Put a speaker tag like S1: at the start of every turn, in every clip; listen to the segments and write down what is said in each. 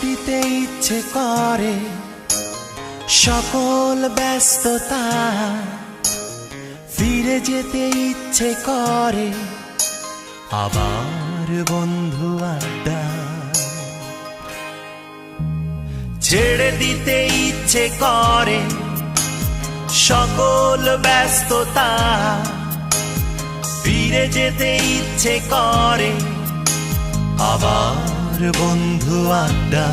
S1: দিতে ইচ্ছে করে সকল ব্যস্ততা, ফিরে যেতে ইচ্ছে করে আবার বন্ধু আড্ডা। ছেড়ে দিতে ইচ্ছে করে সকল ব্যস্ততা, ফিরে যেতে ইচ্ছে করে আবার বন্ধু আড্ডা।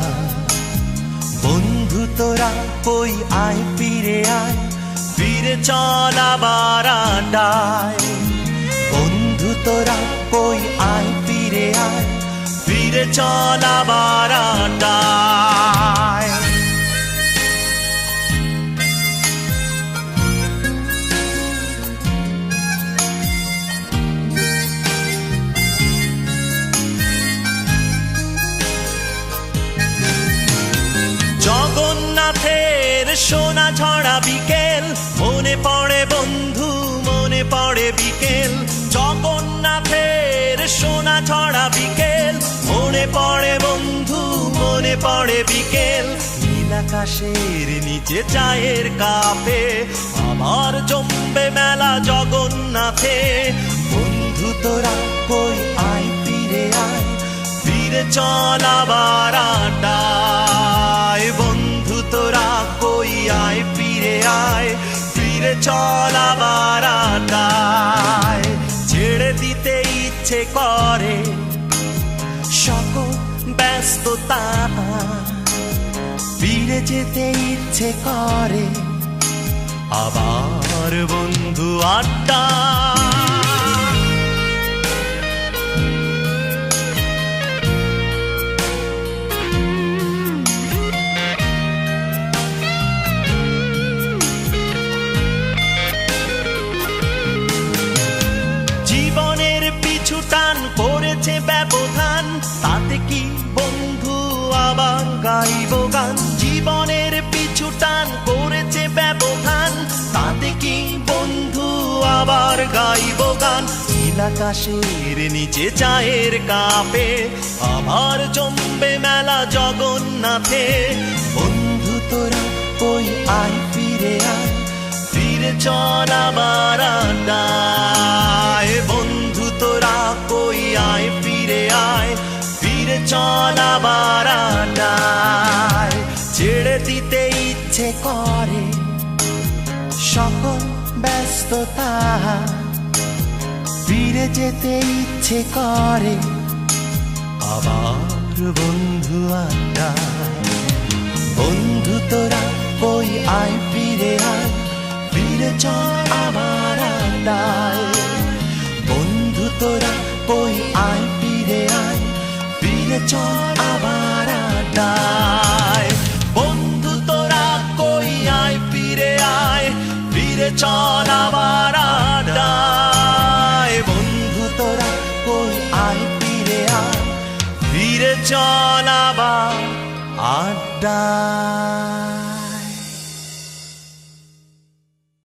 S1: বন্ধু তোরা কই আয়, ফিরে আয়, ফিরে চল আবার আড্ডায়। বন্ধু তোরা কই আয়, ফিরে আয়, ফিরে চল আবার আড্ডায়। জগন্নাথের সোনা ঝরা বিকেল, মনে পড়ে বন্ধু, মনে পড়ে বিকেল। জগন্নাথের সোনা ঝরা বিকেল, মনে পড়ে বন্ধু, মনে পড়ে বিকেল। নীল আকাশের নিচে চায়ের কাপে আবার জমবে মেলা জগন্নাথে। বন্ধু তোরা কই আয়, ফিরে আয়, ফিরে চল আবার আড্ডায়। বন্ধু তোরা কই আয়, ফিরে আয়, ফিরে চল আবার আড্ডায়। ছেড়ে দিতে ইচ্ছে করে সকল ব্যস্ততা, ফিরে যেতে ইচ্ছে করে আবার বন্ধু আড্ডা। জীবনের পিছু টান করেছে ব্যবধান, তাতে কি বন্ধু আবার গাইব গান। জীবনের পিছু টান করেছে ব্যবধান, তাতে কি বন্ধু আবার গাইব গান। নীল আকাশের নিচে চায়ের কাপে আবার জমবে মেলা জগন্নাথে। বন্ধু তোরা কই আয়, ফিরে আয়, ফিরে চল আবার আড্ডায়। বন্ধু তোরা কই আয়, ফিরে আয়, ফিরে চল আবার আড্ডায়। ছেড়ে দিতে ইচ্ছে করে সকল ব্যস্ততা, ফিরে যেতে ইচ্ছে করে আবার বন্ধু আড্ডায়। বন্ধু তোরা কই আয়, ফিরে আয়, ফিরে চল আবার আড্ডায়। বন্ধু তোরা কই আয়, ফিরে আয়, ফিরে চল আবার আড্ডায়। বন্ধু তোরা কই আয়, ফিরে আয়, ফিরে চল আবার আড্ডায়। বন্ধু তোরা কই আয়, ফিরে আয়, ফিরে চল আবার আড্ডায়।